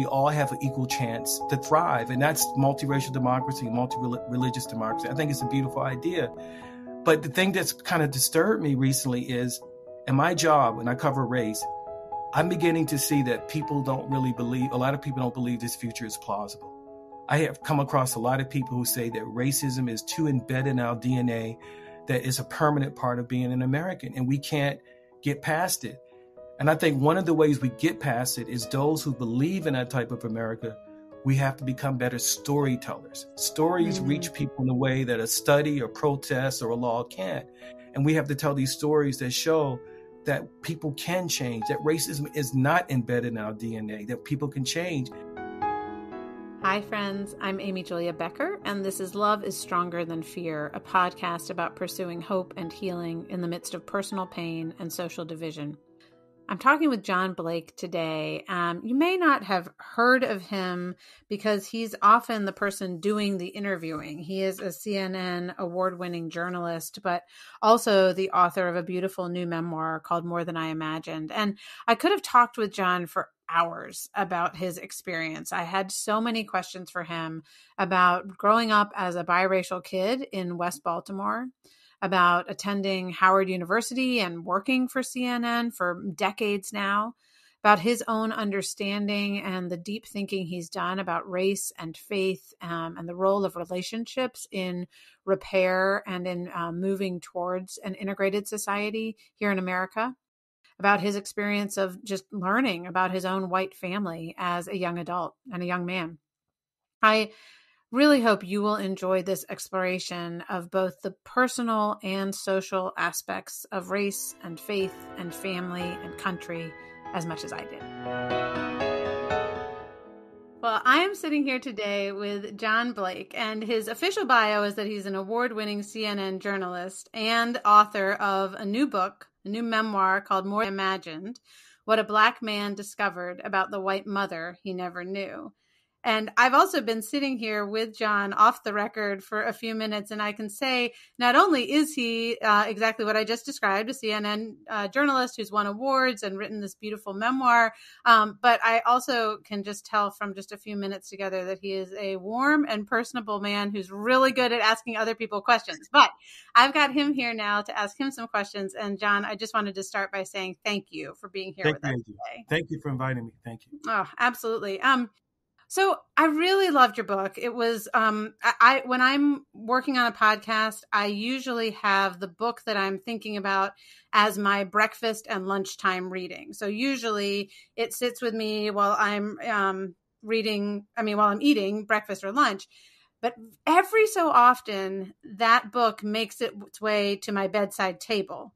we all have an equal chance to thrive. And that's multiracial democracy, multi-religious democracy. I think it's a beautiful idea. But the thing that's kind of disturbed me recently is in my job, when I cover race, I'm beginning to see that people don't really believe, a lot of people don't believe this future is plausible. I have come across a lot of people who say that racism is too embedded in our DNA, that it's a permanent part of being an American, and we can't get past it. And I think one of the ways we get past it is those who believe in that type of America, we have to become better storytellers. Stories reach people in a way that a study or protest or a law can't. And we have to tell these stories that show that people can change, that racism is not embedded in our DNA, that people can change. Hi, friends. I'm Amy Julia Becker, and this is Love is Stronger Than Fear, a podcast about pursuing hope and healing in the midst of personal pain and social division. I'm talking with John Blake today. You may not have heard of him because he's often the person doing the interviewing. He is a CNN award-winning journalist, but also the author of a beautiful new memoir called More Than I Imagined. And I could have talked with John for hours about his experience. I had so many questions for him about growing up as a biracial kid in West Baltimore, about attending Howard University and working for CNN for decades now, about his own understanding and the deep thinking he's done about race and faith and the role of relationships in repair and in moving towards an integrated society here in America, about his experience of just learning about his own white family as a young adult and a young man. I really hope you will enjoy this exploration of both the personal and social aspects of race and faith and family and country as much as I did. Well, I am sitting here today with John Blake, and his official bio is that he's an award-winning CNN journalist and author of a new book, a new memoir called More Than I Imagined, What a Black Man Discovered About the White Mother He Never Knew. And I've also been sitting here with John off the record for a few minutes, and I can say not only is he exactly what I just described, a CNN journalist who's won awards and written this beautiful memoir, but I also can just tell from just a few minutes together that he is a warm and personable man who's really good at asking other people questions. But I've got him here now to ask him some questions. And John, I just wanted to start by saying thank you for being here with us today. Thank you for inviting me. Thank you. Oh, absolutely. So I really loved your book. It was, I when I'm working on a podcast, I usually have the book that I'm thinking about as my breakfast and lunchtime reading. So usually it sits with me while I'm while I'm eating breakfast or lunch. But every so often that book makes its way to my bedside table,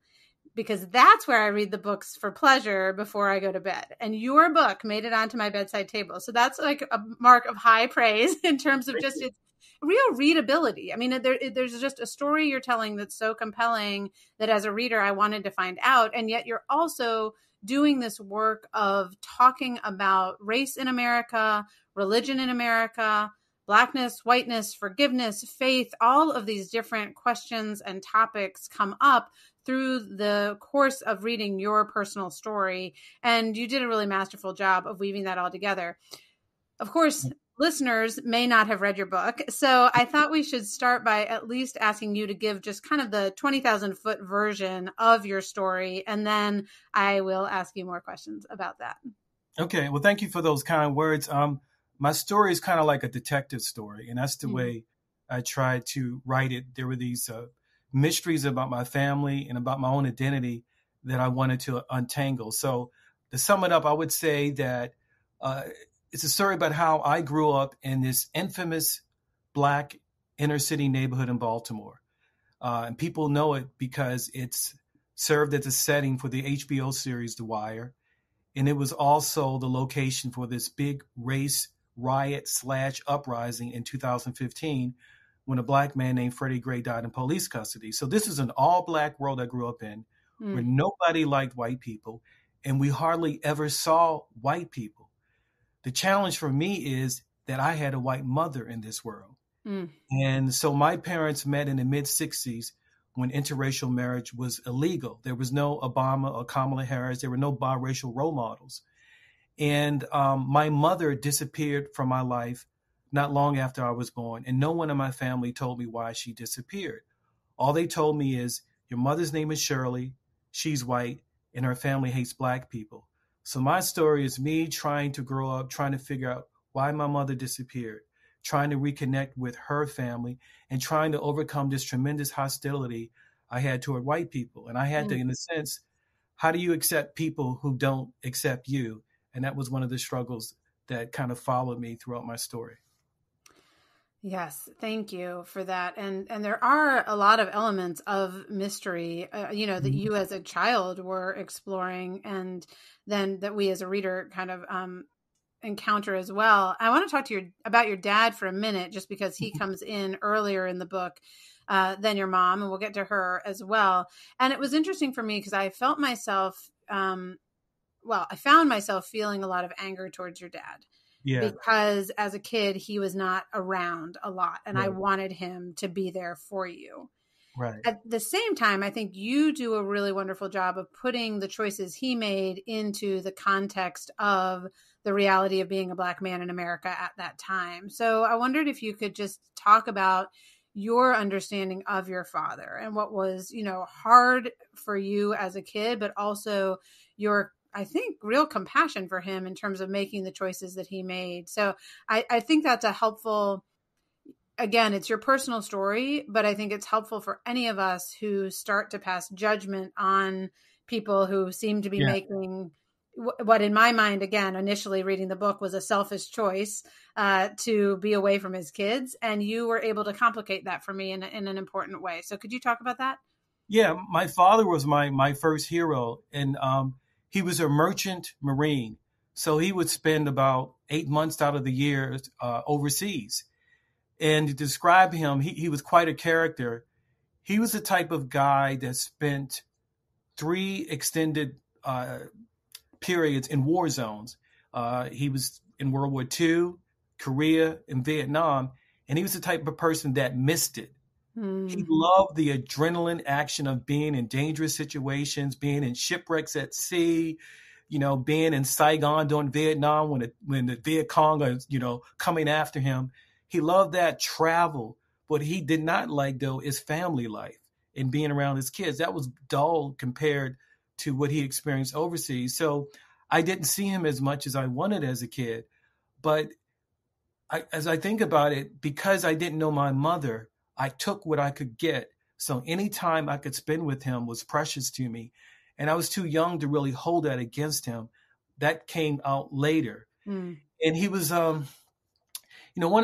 because that's where I read the books for pleasure before I go to bed. And your book made it onto my bedside table. So that's like a mark of high praise in terms of just its real readability. I mean, there's just a story you're telling that's so compelling that as a reader, I wanted to find out. And yet you're also doing this work of talking about race in America, religion in America, Blackness, whiteness, forgiveness, faith, all of these different questions and topics come up through the course of reading your personal story. And you did a really masterful job of weaving that all together. Of course, listeners may not have read your book. So I thought we should start by at least asking you to give just kind of the 20,000 foot version of your story. And then I will ask you more questions about that. Okay. Well, thank you for those kind words. My story is kind of like a detective story, and that's the way I tried to write it. There were these mysteries about my family and about my own identity that I wanted to untangle. So to sum it up, I would say that it's a story about how I grew up in this infamous Black inner city neighborhood in Baltimore. And people know it because it's served as a setting for the HBO series The Wire. And it was also the location for this big race riot / uprising in 2015 when a Black man named Freddie Gray died in police custody. So this is an all Black world I grew up in where nobody liked white people and we hardly ever saw white people. The challenge for me is that I had a white mother in this world. And so my parents met in the mid 60s when interracial marriage was illegal. There was no Obama or Kamala Harris. There were no biracial role models. And my mother disappeared from my life not long after I was born. And no one in my family told me why she disappeared. All they told me is, your mother's name is Shirley, she's white, and her family hates Black people. So my story is me trying to grow up, trying to figure out why my mother disappeared, trying to reconnect with her family, and trying to overcome this tremendous hostility I had toward white people. And I had to, in a sense, how do you accept people who don't accept you? And that was one of the struggles that kind of followed me throughout my story. Yes, thank you for that. And there are a lot of elements of mystery, that you as a child were exploring, and then that we as a reader kind of encounter as well. I want to talk to you about your dad for a minute, just because he comes in earlier in the book than your mom, and we'll get to her as well. And it was interesting for me because I felt myself, I found myself feeling a lot of anger towards your dad. Yeah. Because as a kid, he was not around a lot, and Right. I wanted him to be there for you. Right. At the same time, I think you do a really wonderful job of putting the choices he made into the context of the reality of being a Black man in America at that time. So I wondered if you could just talk about your understanding of your father and what was, hard for you as a kid, but also your, I think, real compassion for him in terms of making the choices that he made. So I think that's a helpful, again, it's your personal story, but I think it's helpful for any of us who start to pass judgment on people who seem to be making what, in my mind, again, initially reading the book, was a selfish choice to be away from his kids. And you were able to complicate that for me in an important way. So could you talk about that? Yeah, my father was my first hero, and he was a merchant marine. So he would spend about 8 months out of the year overseas. And to describe him, he was quite a character. He was the type of guy that spent 3 extended periods in war zones. He was in World War II, Korea, and Vietnam, and he was the type of person that missed it. He loved the adrenaline action of being in dangerous situations, being in shipwrecks at sea, being in Saigon during Vietnam when the Viet Cong is, coming after him. He loved that travel. What he did not like, though, is family life and being around his kids. That was dull compared to what he experienced overseas. So I didn't see him as much as I wanted as a kid. But as I think about it, because I didn't know my mother, I took what I could get. So any time I could spend with him was precious to me. And I was too young to really hold that against him. That came out later. And he was, one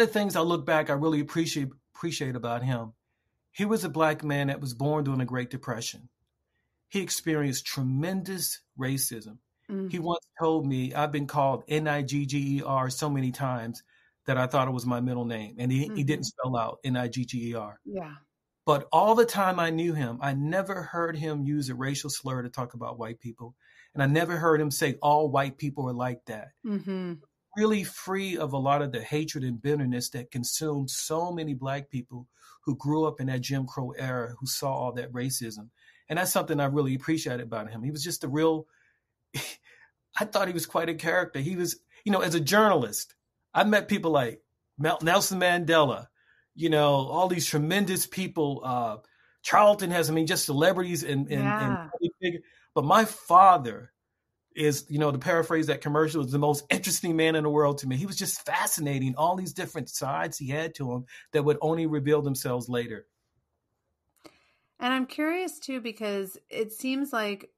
of the things I look back, I really appreciate about him. He was a Black man that was born during the Great Depression. He experienced tremendous racism. He once told me, I've been called Nigger so many times that I thought it was my middle name. And he didn't spell out Nigger. Yeah. But all the time I knew him, I never heard him use a racial slur to talk about white people. And I never heard him say all white people are like that. Really free of a lot of the hatred and bitterness that consumed so many Black people who grew up in that Jim Crow era, who saw all that racism. And that's something I really appreciated about him. He was just I thought he was quite a character. He was, as a journalist, I met people like Nelson Mandela, all these tremendous people. Charlton has, just celebrities and public figures. But my father is, to paraphrase that commercial, is the most interesting man in the world to me. He was just fascinating, all these different sides he had to him that would only reveal themselves later. And I'm curious too, because it seems like,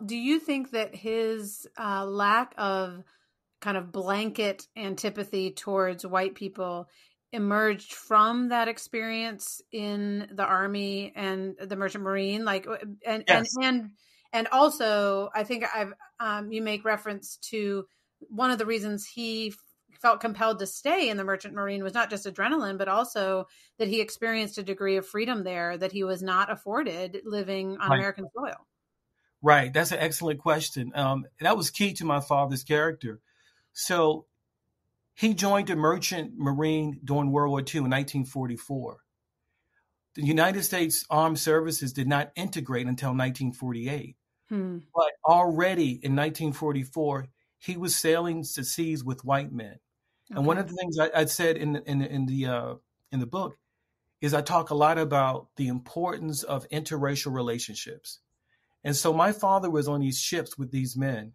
do you think that his lack of kind of blanket antipathy towards white people emerged from that experience in the Army and the Merchant Marine? And also, I think you make reference to one of the reasons he felt compelled to stay in the Merchant Marine was not just adrenaline, but also that he experienced a degree of freedom there that he was not afforded living on American soil. Right. That's an excellent question. That was key to my father's character. So he joined the Merchant Marine during World War II in 1944. The United States Armed Services did not integrate until 1948. But already in 1944, he was sailing the seas with white men. And one Okay. of the things I'd said in the book is I talk a lot about the importance of interracial relationships. And so my father was on these ships with these men,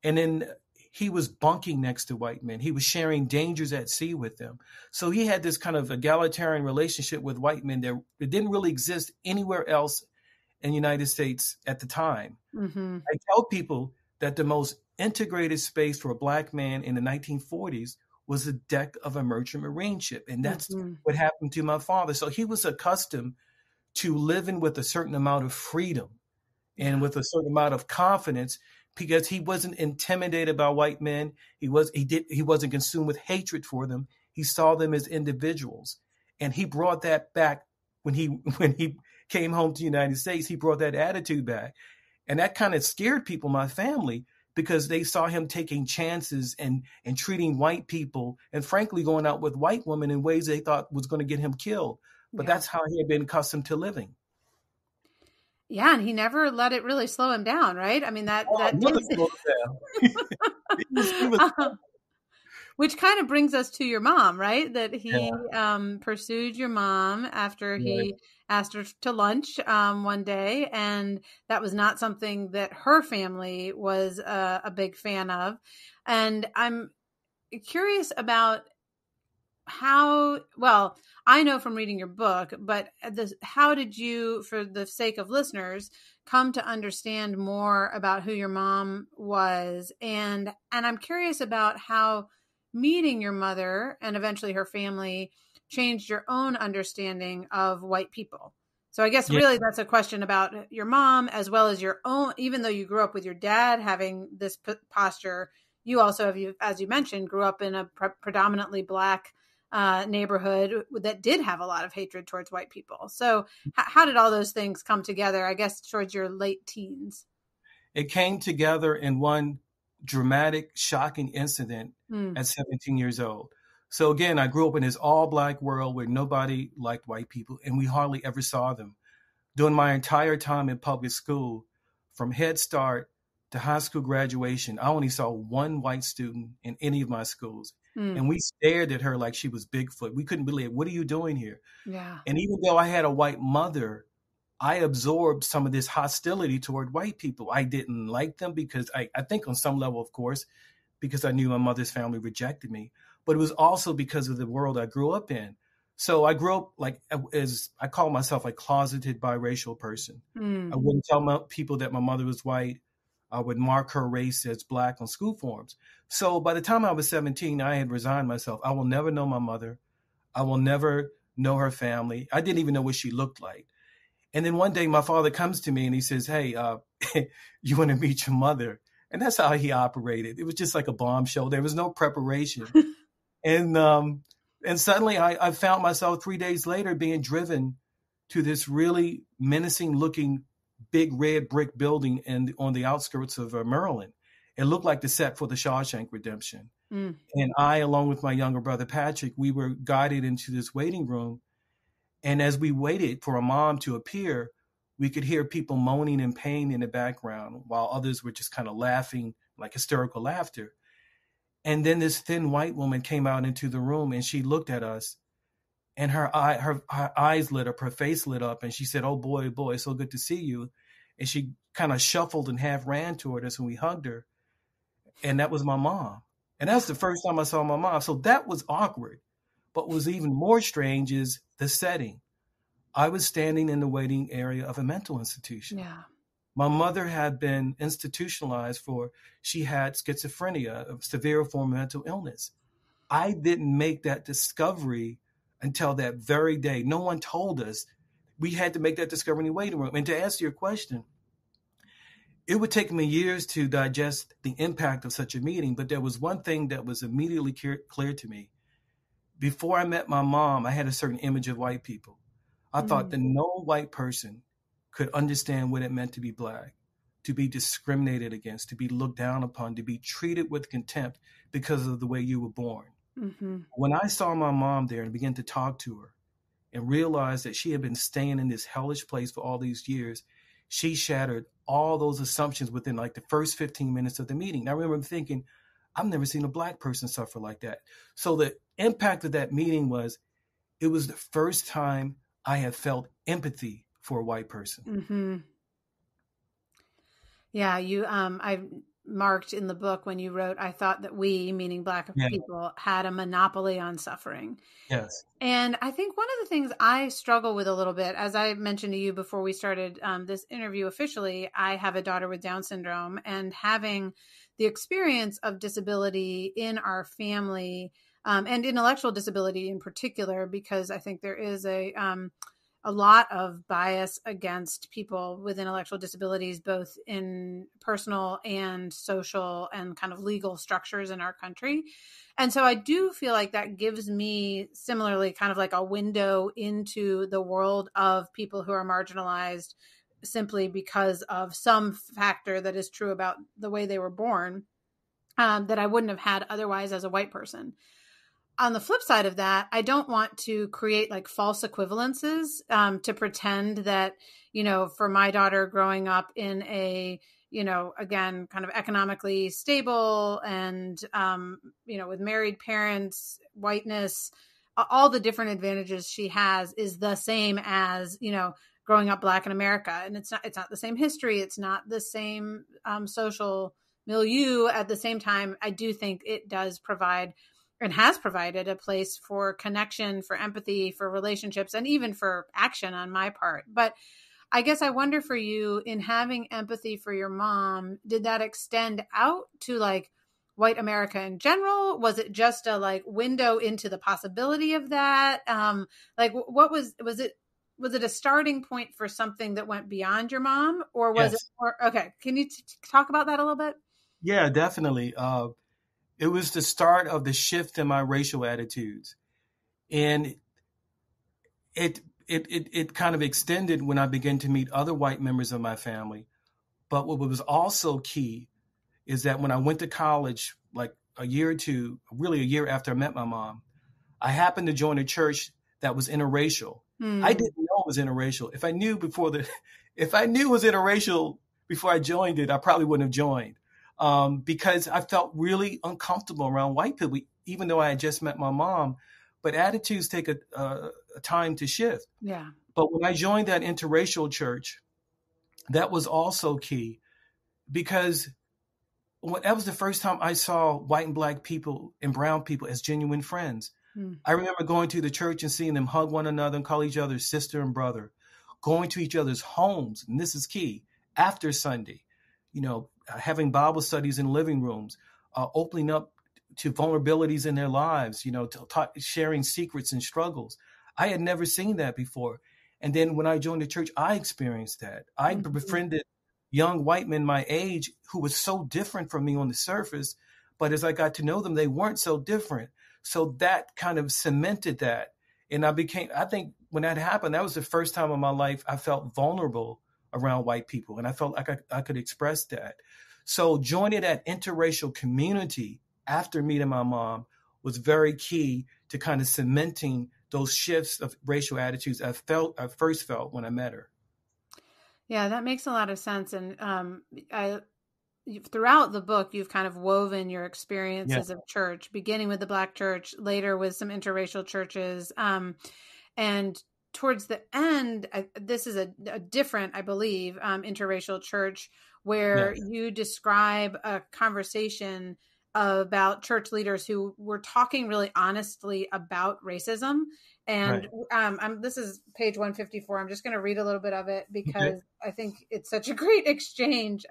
and then he was bunking next to white men. He was sharing dangers at sea with them. So he had this kind of egalitarian relationship with white men that didn't really exist anywhere else in the United States at the time. Mm-hmm. I tell people that the most integrated space for a black man in the 1940s was the deck of a merchant marine ship. And that's Mm-hmm. what happened to my father. So he was accustomed to living with a certain amount of freedom Yeah. and with a certain amount of confidence because he wasn't intimidated by white men. He wasn't consumed with hatred for them. He saw them as individuals. And he brought that back when he when he came home to the United States. He brought that attitude back. And that kind of scared people, my family, because they saw him taking chances and treating white people and frankly going out with white women in ways they thought was going to get him killed. But Yeah. that's how he had been accustomed to living. Yeah, and he never let it really slow him down, right? I mean, Oh, that never did, slow down. He was which kind of brings us to your mom, right? That he yeah, pursued your mom after right. he asked her to lunch one day, and that was not something that her family was a big fan of. And I'm curious about how well I know from reading your book, but how did you, for the sake of listeners, come to understand more about who your mom was? And I'm curious about how meeting your mother and eventually her family changed your own understanding of white people. So I guess Yeah, really that's a question about your mom as well as your own. Even though you grew up with your dad having this posture, you also have, as you mentioned, grew up in a predominantly Black neighborhood that did have a lot of hatred towards white people. So how did all those things come together, I guess, towards your late teens? it came together in one dramatic, shocking incident Mm. at 17 years old. So again, I grew up in this all black world where nobody liked white people and we hardly ever saw them. During my entire time in public school, from Head Start to high school graduation, I only saw one white student in any of my schools. Mm. And we stared at her like she was Bigfoot. We couldn't believe, what are you doing here? Yeah. And even though I had a white mother, I absorbed some of this hostility toward white people. I didn't like them because I think on some level, of course, because I knew my mother's family rejected me, but it was also because of the world I grew up in. So I grew up like, as I call myself a closeted biracial person. I Mm. wouldn't tell people that my mother was white. I would mark her race as Black on school forms. So by the time I was 17, I had resigned myself. I will never know my mother. I will never know her family. I didn't even know what she looked like. And then one day my father comes to me and he says, hey, you want to meet your mother? And that's how he operated. It was just like a bombshell. There was no preparation. And suddenly I found myself 3 days later being driven to this really menacing looking big red brick building on the outskirts of Maryland. It looked like the set for the Shawshank Redemption. Mm. And I, along with my younger brother Patrick, we were guided into this waiting room. And as we waited for a mom to appear, we could hear people moaning in pain in the background while others were just kind of laughing, like hysterical laughter. And then this thin white woman came out into the room and she looked at us and her eyes lit up, her face lit up. And she said, oh boy, so good to see you. And she kind of shuffled and half ran toward us and we hugged her. And that was my mom. And that was the first time I saw my mom. So that was awkward. But what was even more strange is the setting. I was standing in the waiting area of a mental institution. Yeah. My mother had been institutionalized she had schizophrenia, a severe form of mental illness. I didn't make that discovery until that very day. No one told us. We had to make that discovery in the waiting room. And to answer your question, it would take me years to digest the impact of such a meeting, but there was one thing that was immediately clear to me. Before I met my mom, I had a certain image of white people. I thought Mm. that no white person could understand what it meant to be Black, to be discriminated against, to be looked down upon, to be treated with contempt because of the way you were born. Mm-hmm. When I saw my mom there and began to talk to her and realized that she had been staying in this hellish place for all these years, she shattered all those assumptions within like the first 15 minutes of the meeting. And I remember thinking, I've never seen a Black person suffer like that. So the impact of that meeting was, it was the first time I had felt empathy for a white person. Mm-hmm. Yeah, I marked in the book when you wrote, I thought that we, meaning Black Yeah. people, had a monopoly on suffering. Yes. And I think one of the things I struggle with a little bit, as I mentioned to you before we started this interview officially, I have a daughter with Down syndrome, and having the experience of disability in our family, and intellectual disability in particular, because I think there is a lot of bias against people with intellectual disabilities, both in personal and social and kind of legal structures in our country. And so I do feel like that gives me similarly kind of like a window into the world of people who are marginalized simply because of some factor that is true about the way they were born, that I wouldn't have had otherwise as a white person. On the flip side of that, I don't want to create like false equivalences, to pretend that, for my daughter growing up in a, again, kind of economically stable and, with married parents, whiteness, all the different advantages she has is the same as, growing up Black in America. And it's not the same history. It's not the same social milieu. At the same time, I do think it does provide and has provided a place for connection, for empathy, for relationships, and even for action on my part. But I guess I wonder for you, in having empathy for your mom, did that extend out to like white America in general? Was it just a like window into the possibility of that? Like what was it? Was it a starting point for something that went beyond your mom, or was it Yes. more, okay. Can you talk about that a little bit? Yeah, definitely. It was the start of the shift in my racial attitudes. And it kind of extended when I began to meet other white members of my family. But what was also key is that when I went to college, like a year or two, really a year after I met my mom, I happened to join a church that was interracial. I didn't know it was interracial. If I knew it was interracial before I joined it, I probably wouldn't have joined, because I felt really uncomfortable around white people, even though I had just met my mom. But attitudes take a time to shift. Yeah. But when I joined that interracial church, that was also key, because that was the first time I saw white and Black people and brown people as genuine friends. I remember going to the church and seeing them hug one another and call each other sister and brother, going to each other's homes, and this is key, after Sunday, having Bible studies in living rooms, opening up to vulnerabilities in their lives, sharing secrets and struggles. I had never seen that before. And then when I joined the church, I experienced that. I befriended young white men my age who were so different from me on the surface, but as I got to know them, they weren't so different. So that kind of cemented that. And I think when that happened, that was the first time in my life I felt vulnerable around white people. And I felt like I could express that. So joining that interracial community after meeting my mom was very key to kind of cementing those shifts of racial attitudes I first felt when I met her. Yeah, that makes a lot of sense. And throughout the book, you've kind of woven your experiences of church, beginning with the Black church, later with some interracial churches. And towards the end, this is a different, I believe, interracial church where you describe a conversation about church leaders who were talking really honestly about racism. And this is page 154. I'm just going to read a little bit of it because I think it's such a great exchange,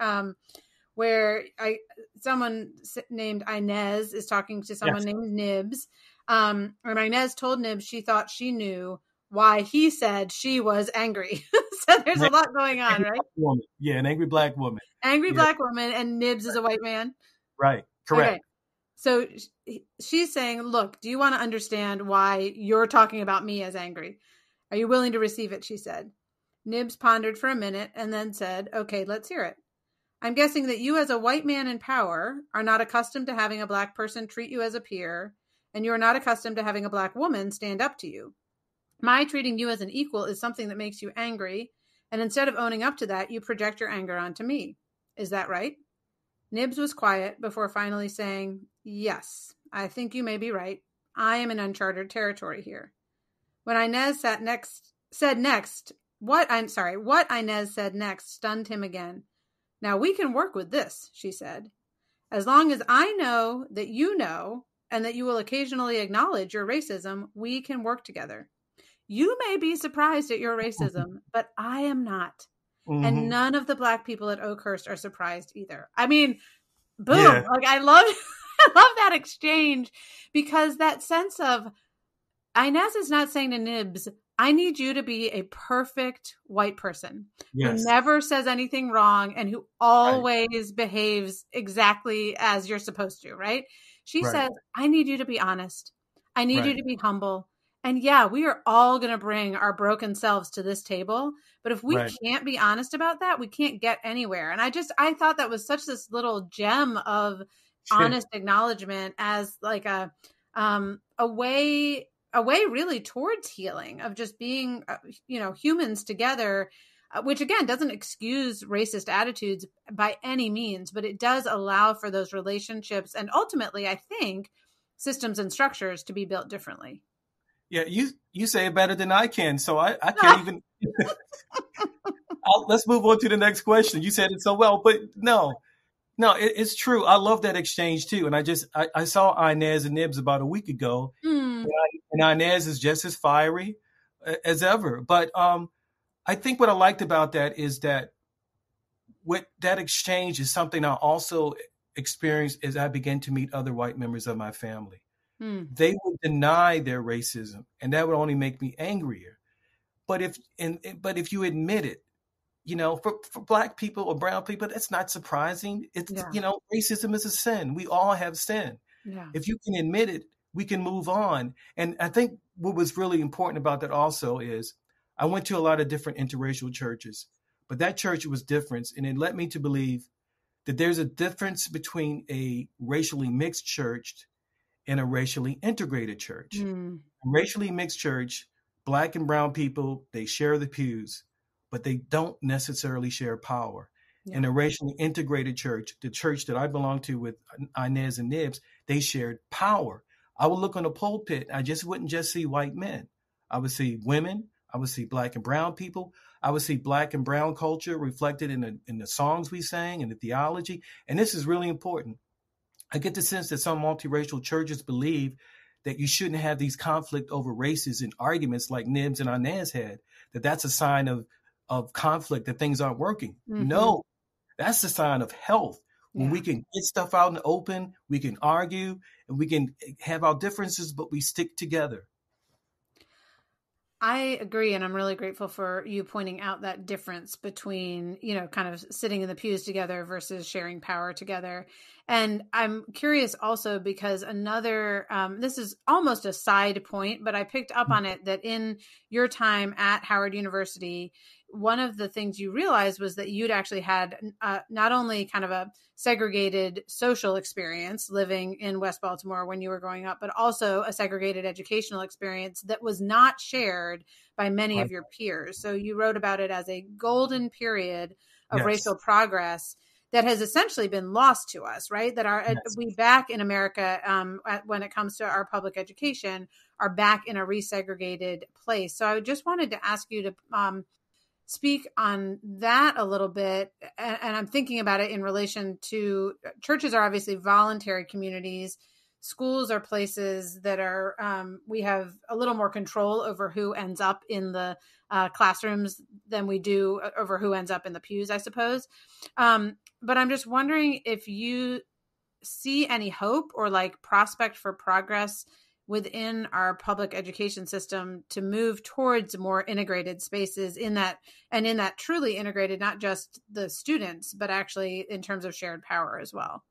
where someone named Inez is talking to someone named Nibs. And Inez told Nibs she thought she knew why he said she was angry. So there's a lot going on, right? Woman. Yeah, an angry Black woman. Angry Black woman, and Nibs is a white man. Right. Correct. Okay. So she's saying, look, do you want to understand why you're talking about me as angry? Are you willing to receive it? She said. Nibs pondered for a minute and then said, okay, let's hear it. I'm guessing that you as a white man in power are not accustomed to having a Black person treat you as a peer, and you are not accustomed to having a Black woman stand up to you. My treating you as an equal is something that makes you angry, And instead of owning up to that, you project your anger onto me. Is that right? Nibs was quiet before finally saying, yes, I think you may be right. I am in uncharted territory here. When Inez what Inez said next stunned him again. Now we can work with this, she said. As long as I know that you know, and that you will occasionally acknowledge your racism, we can work together. You may be surprised at your racism, but I am not. Mm-hmm. And none of the Black people at Oakhurst are surprised either. I mean, boom. Yeah. Like I love that exchange, because that sense of Inez is not saying to Nibs, I need you to be a perfect white person who never says anything wrong and who always behaves exactly as you're supposed to, right? She says, I need you to be honest. I need you to be humble. And yeah, we are all going to bring our broken selves to this table. But if we can't be honest about that, we can't get anywhere. And I thought that was such this little gem of honest acknowledgement as like a way really towards healing, of just being, humans together, which again, doesn't excuse racist attitudes by any means, but it does allow for those relationships and ultimately, I think, systems and structures to be built differently. Yeah, you say it better than I can, so I can't even. Let's move on to the next question. You said it so well, but no, it's true. I love that exchange too, and I saw Inez and Nibs about a week ago, and Inez is just as fiery as ever. But I think what I liked about that is that what that exchange is something I also experienced as I began to meet other white members of my family. They would deny their racism, and that would only make me angrier. But if you admit it, for Black people or brown people, that's not surprising. It's racism is a sin. We all have sin. Yeah. If you can admit it, we can move on. And I think what was really important about that also is I went to a lot of different interracial churches, but that church was different, and it led me to believe that there's a difference between a racially mixed church and a racially integrated church. A racially mixed church, Black and brown people, they share the pews, but they don't necessarily share power. Yeah. In a racially integrated church, the church that I belong to with Inez and Nibs, they shared power. I would look on the pulpit, I just wouldn't just see white men. I would see women, I would see Black and brown people, I would see Black and brown culture reflected in the songs we sang and the theology. And this is really important. I get the sense that some multiracial churches believe that you shouldn't have these conflict over races and arguments like Nibs and Inez had, that that's a sign of conflict, that things aren't working. Mm-hmm. No, that's a sign of health. When we can get stuff out in the open, we can argue and we can have our differences, but we stick together. I agree. And I'm really grateful for you pointing out that difference between, kind of sitting in the pews together versus sharing power together. And I'm curious also because this is almost a side point, but I picked up on it, that in your time at Howard University, one of the things you realized was that you'd actually had not only kind of a segregated social experience living in West Baltimore when you were growing up, but also a segregated educational experience that was not shared by many of your peers. So you wrote about it as a golden period of racial progress that has essentially been lost to us, right? That we back in America, when it comes to our public education, are back in a resegregated place. So I just wanted to ask you to speak on that a little bit. And I'm thinking about it in relation to churches are obviously voluntary communities. Schools are places that are, we have a little more control over who ends up in the classrooms than we do over who ends up in the pews, I suppose. But I'm just wondering if you see any hope or like prospect for progress within our public education system to move towards more integrated spaces in that truly integrated, not just the students, but actually in terms of shared power as well.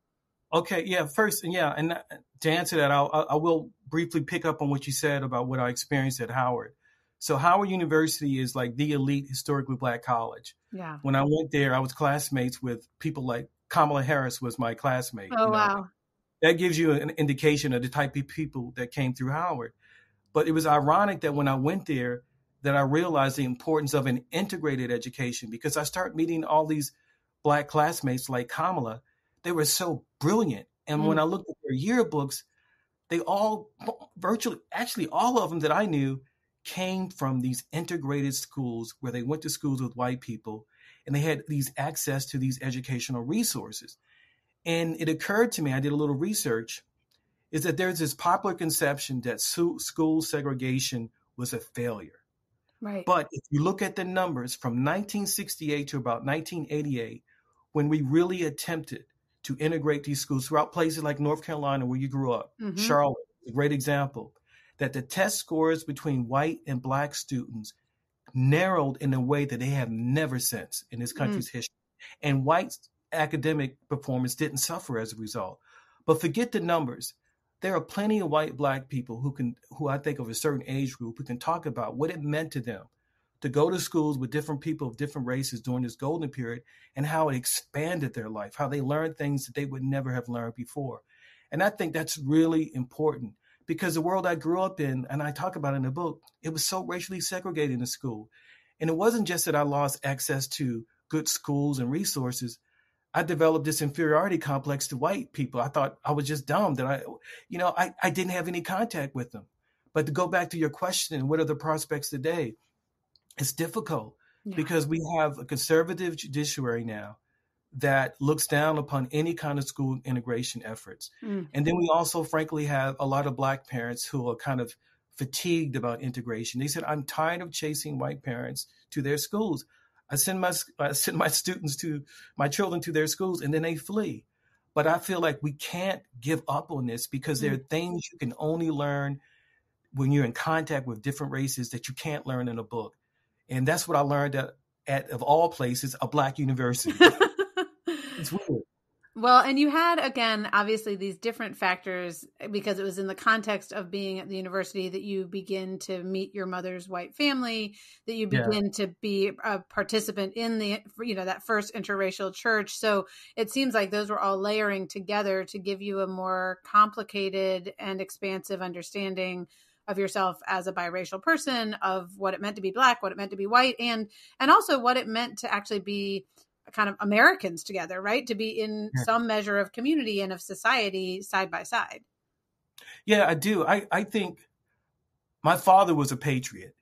Okay. Yeah. First. Yeah. And to answer that, I will briefly pick up on what you said about what I experienced at Howard. So Howard University is like the elite historically Black college. Yeah. When I went there, I was classmates with people like Kamala Harris was my classmate. Oh, wow. That gives you an indication of the type of people that came through Howard. But it was ironic that when I went there, that I realized the importance of an integrated education, because I started meeting all these Black classmates like Kamala. They were so brilliant. And when Mm. I looked at their yearbooks, they all, virtually, actually all of them that I knew, came from these integrated schools where they went to schools with white people and they had these access to these educational resources. And it occurred to me, I did a little research, is that there's this popular conception that school segregation was a failure. Right. But if you look at the numbers from 1968 to about 1988, when we really attempted to integrate these schools throughout places like North Carolina, where you grew up, Mm-hmm. Charlotte, a great example, that the test scores between white and Black students narrowed in a way that they have never since in this country's history. And white academic performance didn't suffer as a result. But forget the numbers. There are plenty of white Black people who I think of a certain age group, who can talk about what it meant to them to go to schools with different people of different races during this golden period, and how it expanded their life, how they learned things that they would never have learned before. And I think that's really important, because the world I grew up in, and I talk about in the book, it was so racially segregated in school. And it wasn't just that I lost access to good schools and resources. I developed this inferiority complex to white people. I thought I was just dumb, that I didn't have any contact with them. But to go back to your question, what are the prospects today? It's difficult because we have a conservative judiciary now that looks down upon any kind of school integration efforts. And then we also, frankly, have a lot of Black parents who are kind of fatigued about integration. They said, I'm tired of chasing white parents to their schools. I send my children to their schools, and then they flee. But I feel like we can't give up on this, because there are things you can only learn when you're in contact with different races that you can't learn in a book. And that's what I learned at of all places, a Black university. It's weird. Well, and you had, again, obviously these different factors, because it was in the context of being at the university that you begin to meet your mother's white family, that you begin to be a participant in that first interracial church. So it seems like those were all layering together to give you a more complicated and expansive understanding of yourself as a biracial person, of what it meant to be Black, what it meant to be white, and also what it meant to actually be kind of Americans together, right? To be in some measure of community and of society side by side. Yeah, I do. I think my father was a patriot.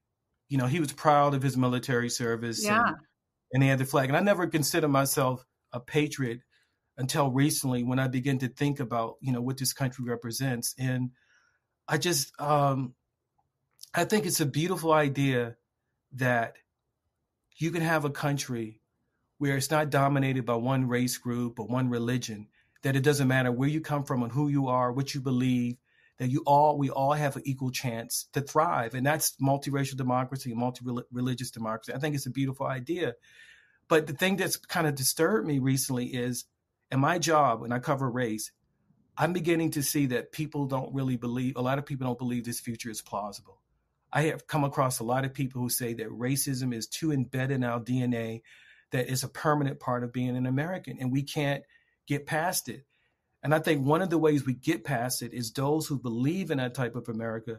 He was proud of his military service, and he had the flag. And I never considered myself a patriot until recently, when I began to think about, what this country represents. And I just, I think it's a beautiful idea that you can have a country where it's not dominated by one race group or one religion, that it doesn't matter where you come from and who you are, what you believe, that we all have an equal chance to thrive. And that's multiracial democracy, multi-religious democracy. I think it's a beautiful idea. But the thing that's kind of disturbed me recently is, in my job, when I cover race, I'm beginning to see that a lot of people don't believe this future is plausible. I have come across a lot of people who say that racism is too embedded in our DNA, that it's a permanent part of being an American, and we can't get past it. And I think one of the ways we get past it is those who believe in that type of America,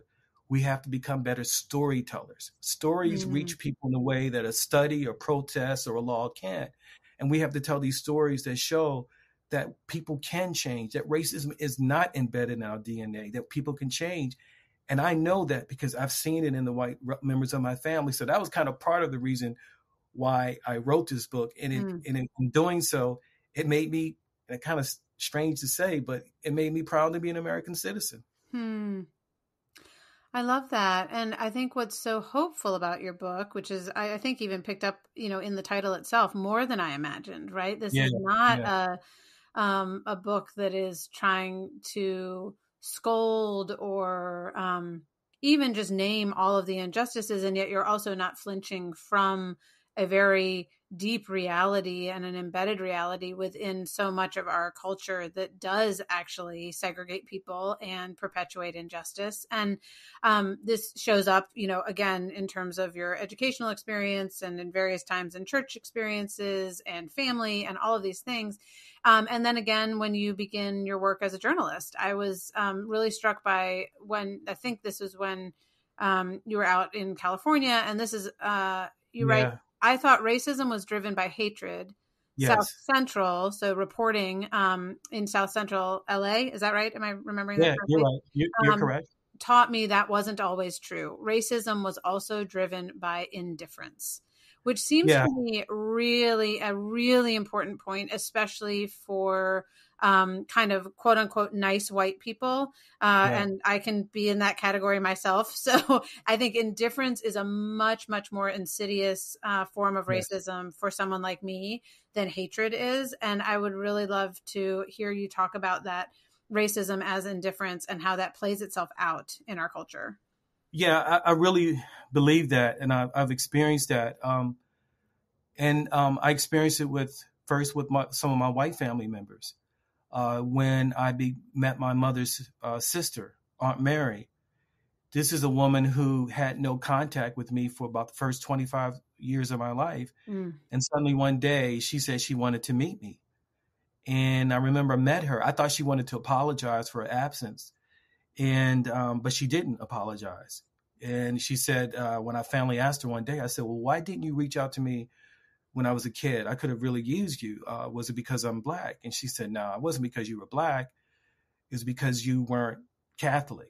we have to become better storytellers. Stories reach people in a way that a study or protest or a law can't. And we have to tell these stories that show that people can change, that racism is not embedded in our DNA, that people can change. And I know that because I've seen it in the white members of my family. So that was kind of part of the reason why I wrote this book. And in doing so, it made me, and kind of strange to say, but it made me proud to be an American citizen. I love that. And I think what's so hopeful about your book, which is, I think even picked up, in the title itself, more than I imagined, right? This is not a book that is trying to scold or even just name all of the injustices. And yet you're also not flinching from a very deep reality and an embedded reality within so much of our culture that does actually segregate people and perpetuate injustice. And this shows up, again, in terms of your educational experience and in various times in church experiences and family and all of these things. And then again, when you begin your work as a journalist, I was really struck by when, I think this was when you were out in California, and this is you write, Yeah. I thought racism was driven by hatred. South Yes. Central, so reporting in South Central LA, is that right? Am I remembering that Yeah, you're correctly? right. You're Um, correct. taught me that wasn't always true. Racism was also driven by indifference, which seems Yeah. to me really a really important point, especially for kind of quote unquote nice white people. Yeah. And I can be in that category myself. So I think indifference is a much, much more insidious form of Yes. racism for someone like me than hatred is. And I would really love to hear you talk about that racism as indifference and how that plays itself out in our culture. Yeah, I really believe that, and I've experienced that. I experienced it first with some of my white family members. When met my mother's sister, Aunt Mary. This is a woman who had no contact with me for about the first 25 years of my life. Mm. And suddenly one day she said she wanted to meet me. And I remember I met her. I thought she wanted to apologize for her absence. But she didn't apologize. And she said, when I finally asked her one day, I said, well, why didn't you reach out to me when I was a kid? I could have really used you. Was it because I'm Black? And she said, no, it wasn't because you were Black. It was because you weren't Catholic.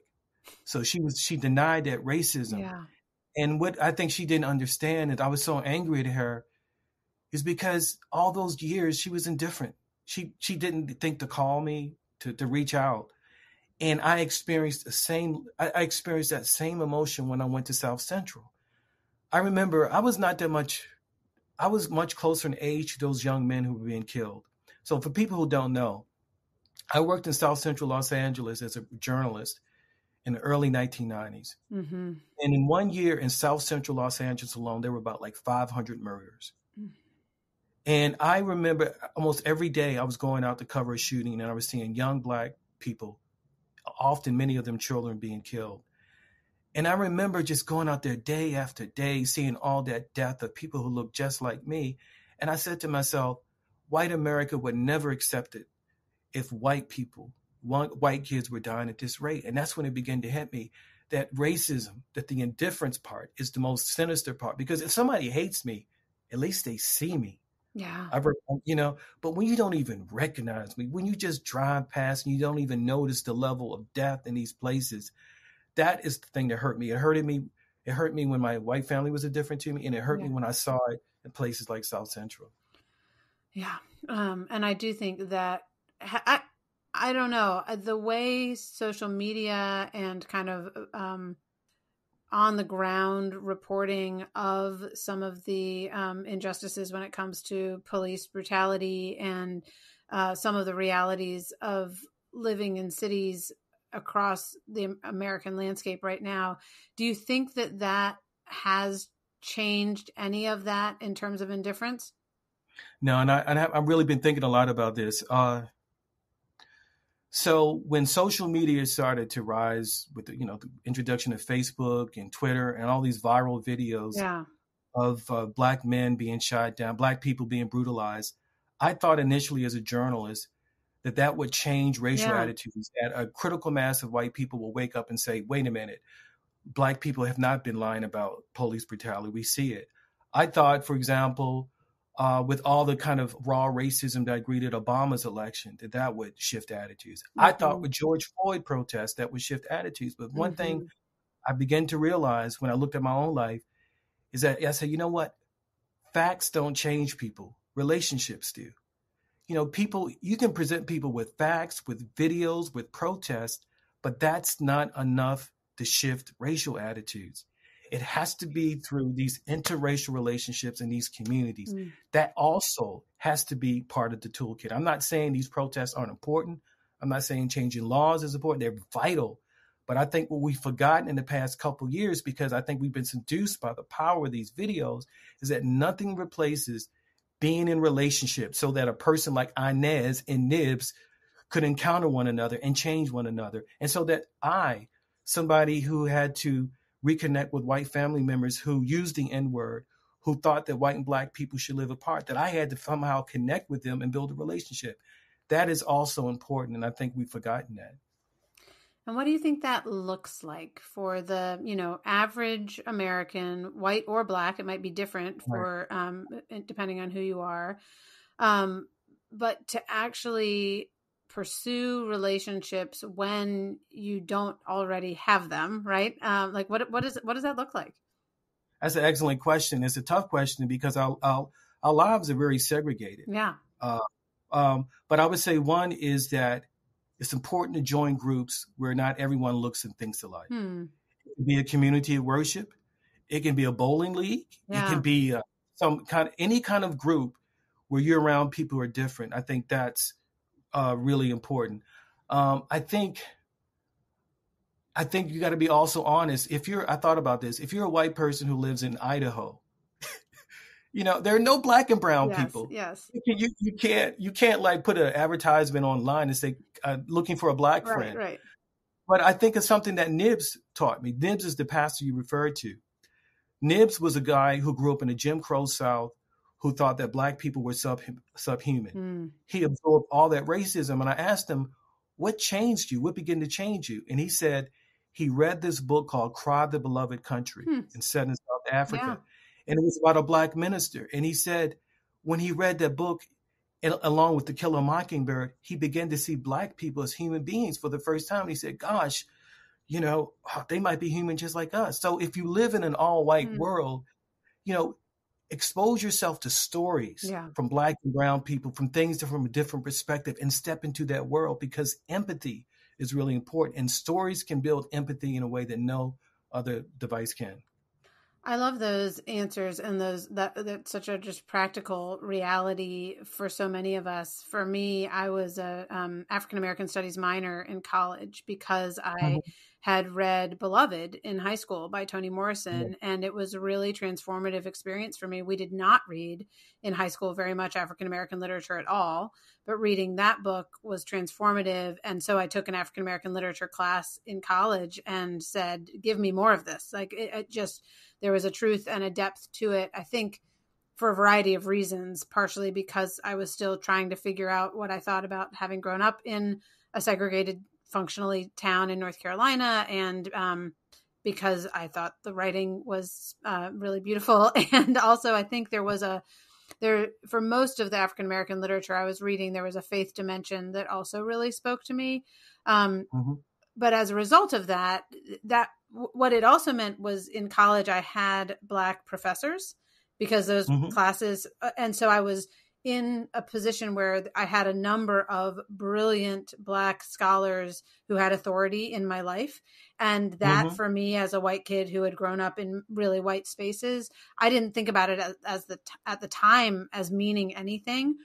So she denied that racism. Yeah. And what I think she didn't understand, and I was so angry at her, is because all those years she was indifferent. She didn't think to call me, to reach out. And I experienced I experienced that same emotion when I went to South Central. I remember I was much closer in age to those young men who were being killed. So for people who don't know, I worked in South Central Los Angeles as a journalist in the early 1990s. Mm-hmm. And in 1 year in South Central Los Angeles alone, there were about like 500 murders. Mm. And I remember almost every day I was going out to cover a shooting and I was seeing young Black people, often many of them children, being killed. And I remember just going out there day after day, seeing all that death of people who looked just like me. And I said to myself, white America would never accept it if white kids were dying at this rate. And that's when it began to hit me that racism, that the indifference part is the most sinister part. Because if somebody hates me, at least they see me. Yeah. But when you don't even recognize me, when you just drive past and you don't even notice the level of death in these places, that is the thing that hurt me. It hurt me when my white family was indifferent to me, and it hurt me when I saw it in places like South Central. Yeah. And I do think that I don't know, the way social media and kind of on the ground reporting of some of the injustices when it comes to police brutality and some of the realities of living in cities across the American landscape right now. Do you think that has changed any of that in terms of indifference? No, and I've really been thinking a lot about this. So when social media started to rise with the introduction of Facebook and Twitter and all these viral videos of Black men being shot down, Black people being brutalized, I thought initially as a journalist that would change racial attitudes, that a critical mass of white people will wake up and say, wait a minute, Black people have not been lying about police brutality. We see it. I thought, for example, with all the kind of raw racism that greeted Obama's election, that would shift attitudes. Mm-hmm. I thought with George Floyd protests, that would shift attitudes. But one thing I began to realize when I looked at my own life is that I said, you know what? Facts don't change people. Relationships do. You can present people with facts, with videos, with protests, but that's not enough to shift racial attitudes. It has to be through these interracial relationships in these communities. That also has to be part of the toolkit. I'm not saying these protests aren't important. I'm not saying changing laws is important. They're vital. But I think what we've forgotten in the past couple of years, because I think we've been seduced by the power of these videos, is that nothing replaces being in relationships so that a person like Inez and Nibs could encounter one another and change one another. And so that somebody who had to reconnect with white family members who used the N-word, who thought that white and Black people should live apart, that I had to somehow connect with them and build a relationship. That is also important. And I think we've forgotten that. And what do you think that looks like for the, average American, white or black? It might be different Right. for depending on who you are. Um, but to actually pursue relationships when you don't already have them, right? Like what does that look like? That's an excellent question. It's a tough question because our lives are very segregated. Yeah. Uh, but I would say one is that it's important to join groups where not everyone looks and thinks alike. It can be a community of worship. It can be a bowling league. It Yeah. can be any kind of group where you're around people who are different. I think that's really important. I think you got to be also honest. I thought about this. If you're a white person who lives in Idaho, there are no black and brown people. Yes. You can't like put an advertisement online and say looking for a black friend. Right. But I think it's something that Nibs taught me. Nibs is the pastor you referred to. Nibs was a guy who grew up in the Jim Crow South who thought that black people were subhuman. He absorbed all that racism. And I asked him, what changed you? What began to change you? And he said he read this book called Cry the Beloved Country and set in South Africa. Yeah. And it was about a black minister. And he said when he read that book, along with To Kill a Mockingbird, he began to see black people as human beings for the first time. He said, gosh, they might be human just like us. So if you live in an all-white world, expose yourself to stories from black and brown people, from things from a different perspective, and step into that world, because empathy is really important. And stories can build empathy in a way that no other device can. I love those answers, and that's such a just practical reality for so many of us. For me, I was a African American Studies minor in college because I had read Beloved in high school by Toni Morrison, and it was a really transformative experience for me. We did not read in high school very much African American literature at all, but reading that book was transformative. And so I took an African American literature class in college and said, give me more of this. Like there was a truth and a depth to it, I think, for a variety of reasons, partially because I was still trying to figure out what I thought about having grown up in a segregated, functionally town in North Carolina, and because I thought the writing was really beautiful. And also I think for most of the African American literature I was reading, there was a faith dimension that also really spoke to me. But as a result of that what it also meant was in college I had black professors because those classes, and so I was in a position where I had a number of brilliant black scholars who had authority in my life. And that for me, as a white kid who had grown up in really white spaces, I didn't think about it at the time as meaning anything.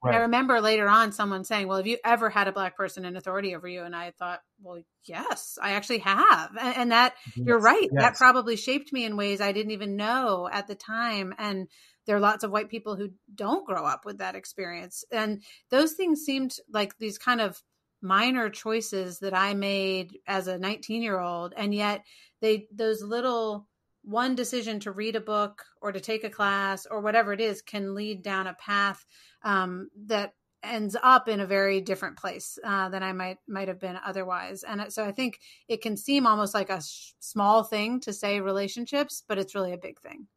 Right. I remember later on someone saying, well, have you ever had a black person in authority over you? And I thought, well, yes, I actually have. And that you're right. Yes. That probably shaped me in ways I didn't even know at the time. And there are lots of white people who don't grow up with that experience. And those things seemed like these kind of minor choices that I made as a 19-year-old. And yet those little one decision to read a book or to take a class or whatever it is can lead down a path that ends up in a very different place than I might have been otherwise. And so I think it can seem almost like a small thing to say relationships, but it's really a big thing.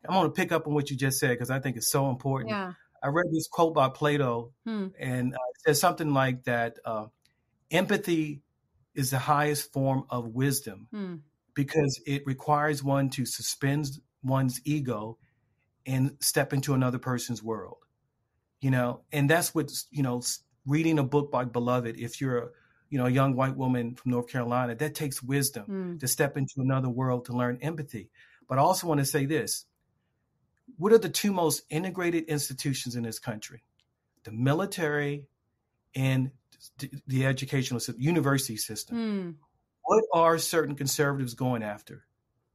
I want to pick up on what you just said because I think it's so important. Yeah. I read this quote by Plato, and it says something like that: empathy is the highest form of wisdom because it requires one to suspend one's ego and step into another person's world. And that's what, reading a book like Beloved, if you're a young white woman from North Carolina, that takes wisdom to step into another world to learn empathy. But I also want to say this. What are the two most integrated institutions in this country? The military and the educational system, university system. What are certain conservatives going after?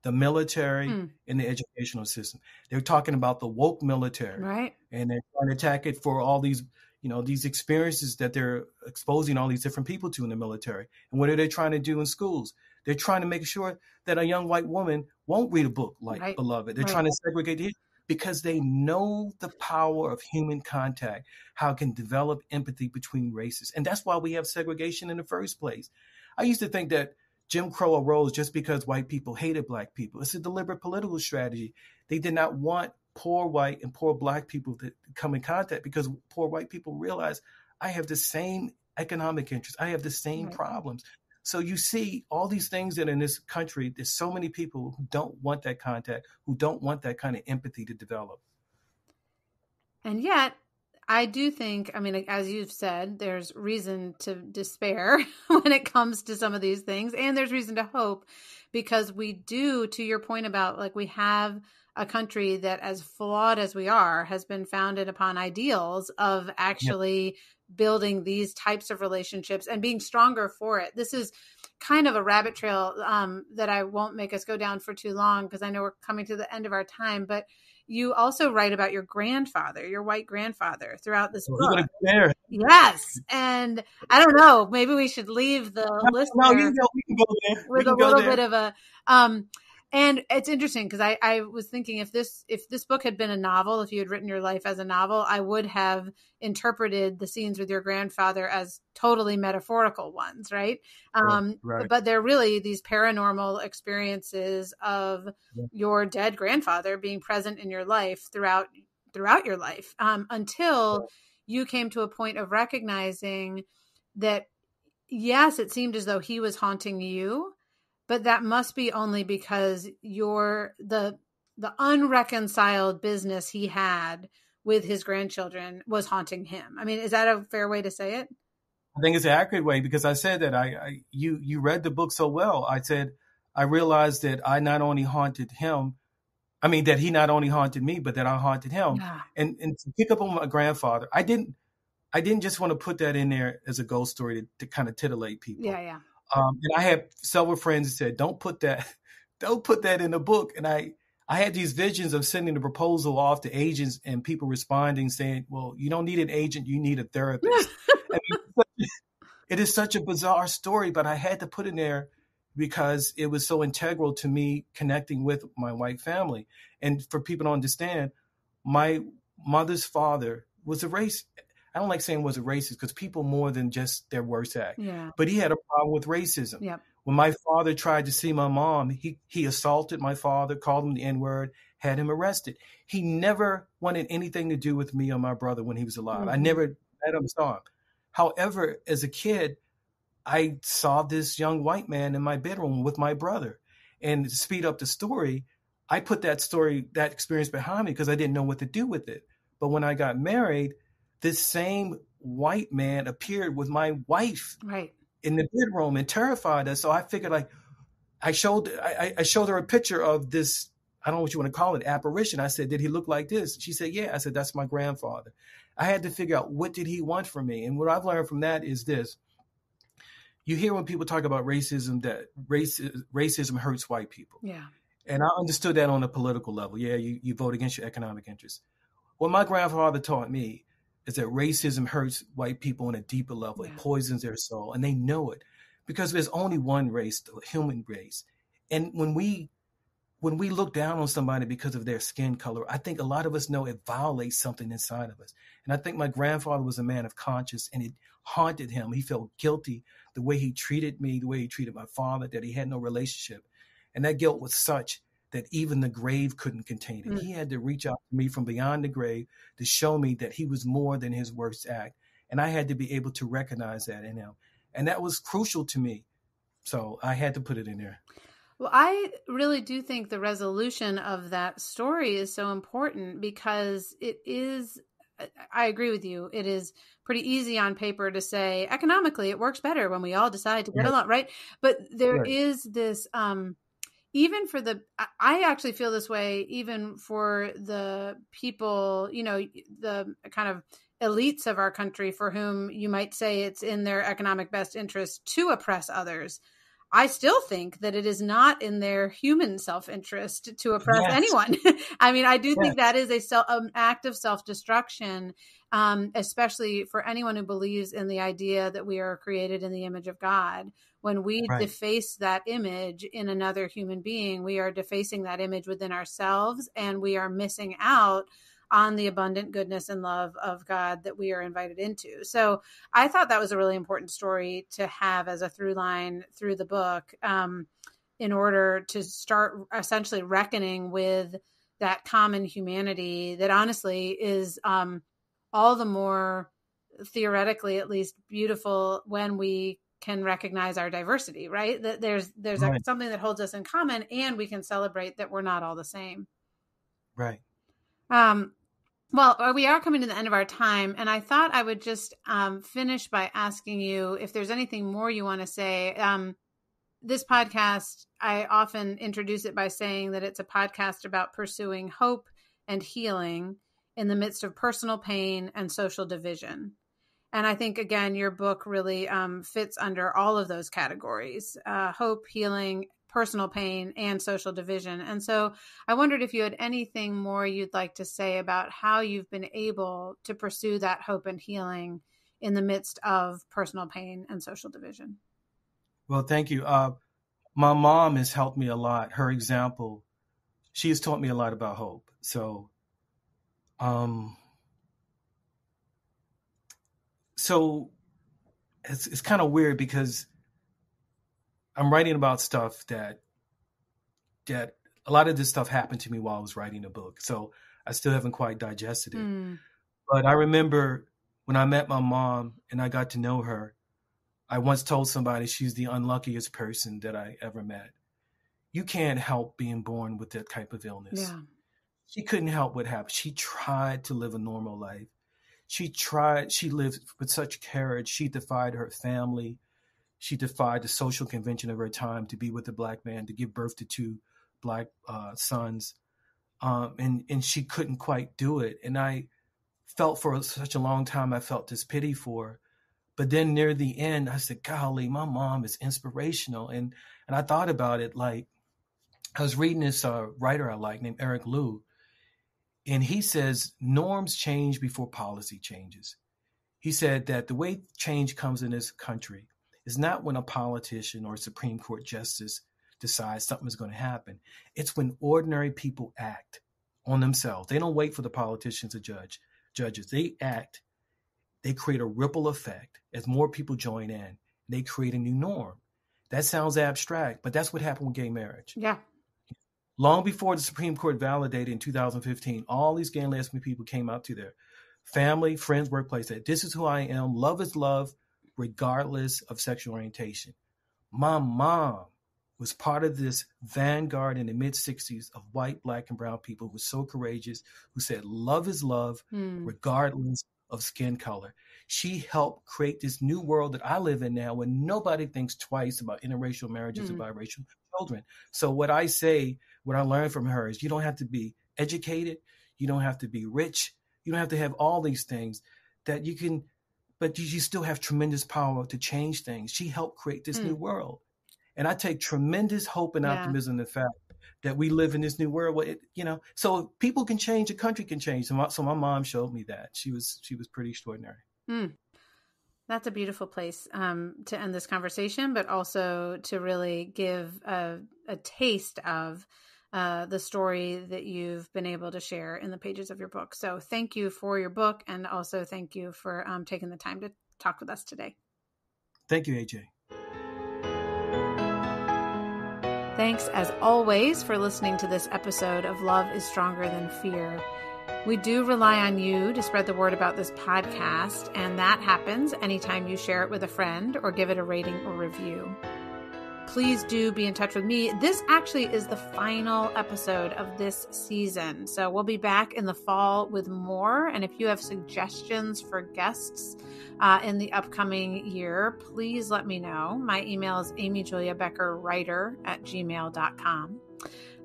The military and the educational system. They're talking about the woke military. Right. And they're trying to attack it for all these, these experiences that they're exposing all these different people to in the military. And what are they trying to do in schools? They're trying to make sure that a young white woman won't read a book like Beloved. They're trying to segregate it because they know the power of human contact, how it can develop empathy between races. And that's why we have segregation in the first place. I used to think that Jim Crow arose just because white people hated black people. It's a deliberate political strategy. They did not want poor white and poor black people to come in contact because poor white people realize I have the same economic interests. I have the same problems. So you see all these things that in this country, there's so many people who don't want that contact, who don't want that kind of empathy to develop. And yet, I do think, I mean, as you've said, there's reason to despair when it comes to some of these things. And there's reason to hope because we do, to your point about like we have a country that, as flawed as we are, has been founded upon ideals of actually building these types of relationships and being stronger for it. This is kind of a rabbit trail that I won't make us go down for too long because I know we're coming to the end of our time. But you also write about your grandfather, your white grandfather, throughout this book. Yes. And I don't know, maybe we should leave the listener we can go there. With a little bit of a and it's interesting because I was thinking if this book had been a novel, if you had written your life as a novel, I would have interpreted the scenes with your grandfather as totally metaphorical ones, right? Right. But they're really these paranormal experiences of your dead grandfather being present in your life throughout your life until you came to a point of recognizing that, yes, it seemed as though he was haunting you, but that must be only because the unreconciled business he had with his grandchildren was haunting him. I mean, is that a fair way to say it? I think it's an accurate way because I said that you read the book so well. I said, I realized that I not only haunted him, I mean, that he not only haunted me, but that I haunted him. Yeah. And to pick up on my grandfather, I didn't just want to put that in there as a ghost story to kind of titillate people. Yeah. And I had several friends who said, don't put that in the book. And I had these visions of sending the proposal off to agents and people responding saying, well, you don't need an agent, you need a therapist. I mean, it is such a bizarre story, but I had to put it there because it was so integral to me connecting with my white family. And for people to understand, my mother's father was a racist. I don't like saying was a racist because people more than just their worst act. Yeah. But he had a problem with racism. Yep. When my father tried to see my mom, he assaulted my father, called him the N-word, had him arrested. He never wanted anything to do with me or my brother when he was alive. Mm-hmm. I never met him, saw him. However, as a kid, I saw this young white man in my bedroom with my brother. And to speed up the story, I put that experience behind me because I didn't know what to do with it. But when I got married, this same white man appeared with my wife in the bedroom and terrified us. So I figured I showed her a picture of this, I don't know what you want to call it, apparition. I said, did he look like this? She said, yeah. I said, that's my grandfather. I had to figure out what did he want from me. And what I've learned from that is this. You hear when people talk about racism, that racism hurts white people. Yeah. And I understood that on a political level. Yeah, you vote against your economic interests. What my grandfather taught me is that racism hurts white people on a deeper level. Yeah. It poisons their soul, and they know it because there's only one race, the human race. And when we look down on somebody because of their skin color, I think a lot of us know it violates something inside of us. And I think my grandfather was a man of conscience, and it haunted him. He felt guilty the way he treated me, the way he treated my father, that he had no relationship. And that guilt was such that even the grave couldn't contain it. Mm. He had to reach out to me from beyond the grave to show me that he was more than his worst act. And I had to be able to recognize that in him. And that was crucial to me. So I had to put it in there. Well, I really do think the resolution of that story is so important because it is, I agree with you, it is pretty easy on paper to say economically it works better when we all decide to get along, right? But there is this, even for I actually feel this way, even for the people, the kind of elites of our country for whom you might say it's in their economic best interest to oppress others. I still think that it is not in their human self-interest to oppress Yes. anyone. I mean, I do think Yes. that is an act of self-destruction, especially for anyone who believes in the idea that we are created in the image of God. When we Right. deface that image in another human being, we are defacing that image within ourselves, and we are missing out on the abundant goodness and love of God that we are invited into. So I thought that was a really important story to have as a through line through the book, in order to start essentially reckoning with that common humanity that honestly is all the more, theoretically at least, beautiful when we can recognize our diversity, right? That there's Right. something that holds us in common, and we can celebrate that we're not all the same. Right. Well, we are coming to the end of our time, and I thought I would just finish by asking you if there's anything more you want to say. This podcast, I often introduce it by saying that it's a podcast about pursuing hope and healing in the midst of personal pain and social division. And I think, again, your book really fits under all of those categories: hope, healing, personal pain, and social division. And so I wondered if you had anything more you'd like to say about how you've been able to pursue that hope and healing in the midst of personal pain and social division. Well, thank you. My mom has helped me a lot. Her example, she has taught me a lot about hope. So, it's kind of weird because I'm writing about stuff that a lot of this stuff happened to me while I was writing the book. So I still haven't quite digested it. But I remember when I met my mom and I got to know her, I once told somebody she's the unluckiest person that I ever met. You can't help being born with that type of illness. Yeah. She couldn't help what happened. She tried to live a normal life. She lived with such courage. She defied her family. She defied the social convention of her time to be with a Black man, to give birth to two Black sons. And she couldn't quite do it. And I felt for such a long time, I felt this pity for her. But then near the end, I said, golly, my mom is inspirational. And I thought about it, like, I was reading this writer I like named Eric Liu, and he says norms change before policy changes. He said that the way change comes in this country is not when a politician or a Supreme Court justice decides something is going to happen. It's when ordinary people act on themselves. They don't wait for the politicians or judges. They act. They create a ripple effect. As more people join in, they create a new norm. That sounds abstract, but that's what happened with gay marriage. Yeah. Long before the Supreme Court validated in 2015, all these gay and lesbian people came out to their family, friends, workplace, said, this is who I am. Love is love, regardless of sexual orientation. My mom was part of this vanguard in the mid-60s of white, Black, and brown people who were so courageous, who said love is love, regardless of skin color. She helped create this new world that I live in now, where nobody thinks twice about interracial marriages and biracial children. So what I say, what I learned from her is you don't have to be educated. You don't have to be rich. You don't have to have all these things that you can, but you still have tremendous power to change things. She helped create this new world. And I take tremendous hope and optimism in the fact that we live in this new world. Well, so if people can change, the country can change. So my mom showed me that. She was pretty extraordinary. That's a beautiful place to end this conversation, but also to really give a taste of the story that you've been able to share in the pages of your book. So thank you for your book, and also thank you for taking the time to talk with us today. Thank you, AJ. Thanks, as always, for listening to this episode of Love is Stronger Than Fear. We do rely on you to spread the word about this podcast, and that happens anytime you share it with a friend or give it a rating or review. Please do be in touch with me. This actually is the final episode of this season, so we'll be back in the fall with more. And if you have suggestions for guests in the upcoming year, please let me know. My email is amyjuliabeckerwriter@gmail.com.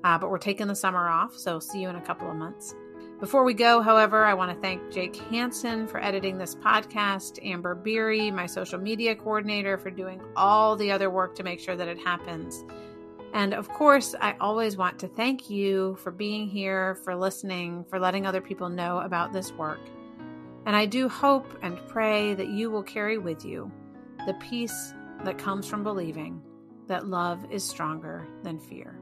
But we're taking the summer off, so see you in a couple of months. Before we go, however, I want to thank Jake Hansen for editing this podcast, Amber Beery, my social media coordinator, for doing all the other work to make sure that it happens. And of course, I always want to thank you for being here, for listening, for letting other people know about this work. And I do hope and pray that you will carry with you the peace that comes from believing that love is stronger than fear.